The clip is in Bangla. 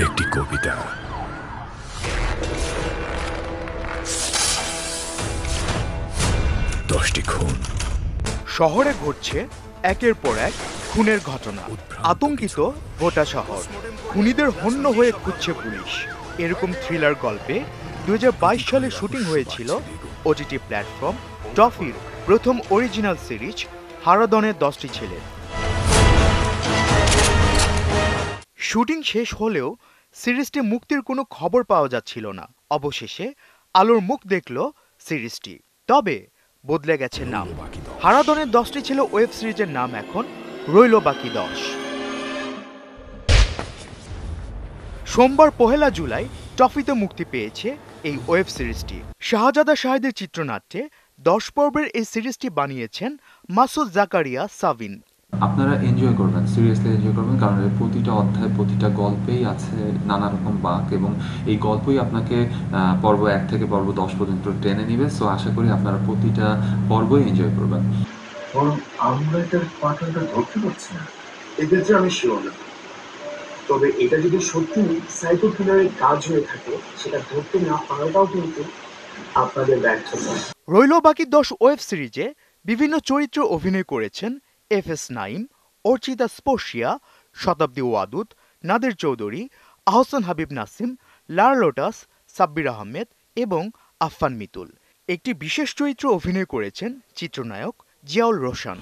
একটি কবিতা। দশটি খুন। শহরে ঘটছে একের পর এক খুনের ঘটনা। আতঙ্কিত গোটা শহর। খুনিদের হন্য হয়ে খুঁজছে পুলিশ। এরকম থ্রিলার গল্পে 2022 সালে শুটিং হয়েছিল ওটিটি প্ল্যাটফর্ম টফির প্রথম অরিজিনাল সিরিজ হারাদনের 10টি ছেলে। শুটিং শেষ হলেও সিরিজটি মুক্তির কোনো খবর পাওয়া যাচ্ছিল না। অবশেষে আলোর মুখ দেখল সিরিজটি। তবে বদলে গেছে নাম। হারাদনের 10টি ছেলে ওয়েব সিরিজের নাম এখন রইল বাকি 10। সোমবার 1 জুলাই টফিতে মুক্তি পেয়েছে এই ওয়েব সিরিজটি। শাহজাদা শাহেদের চিত্রনাট্যে 10 পর্বের এই সিরিজটি বানিয়েছেন মাসুদ জাকারিয়া সাবিন। আপনারা এনজয় করবেন, সিরিয়াসলি এনজয় করবেন, কারণ এর প্রতিটা অধ্যায় প্রতিটা গল্পেই আছে নানা রকম বাঁক, এবং এই গল্পই আপনাকে পর্ব 1 থেকে পর্ব 10 পর্যন্ত টেনে নিবে। সো আশা করি আপনারা প্রতিটা পর্বই এনজয় করবেন। বরং আমরা এটার পাঠানটা ধরতে পারছি না। এক্ষেত্রে আমি শিওর না, তবে এটা যদি সত্যি সাইকো কিলারের কাজ হয়ে থাকে, সেটা ধরতে না পারাটাও কিন্তু আপনাদের ব্যর্থতা। রইল বাকি 10 ওয়েব সিরিজে বিভিন্ন চরিত্রে অভিনয় করেছেন FS নাইম, অর্চিতা স্পর্শিয়া, শতাব্দী ওয়াদুদ, নাদের চৌধুরী, আহসান হাবিব নাসিম, লারা লোটাস, সাব্বির আহমেদ এবং আফফান মিতুল। একটি বিশেষ চরিত্রে অভিনয় করেছেন চিত্রনায়ক জিয়াউল রোশন।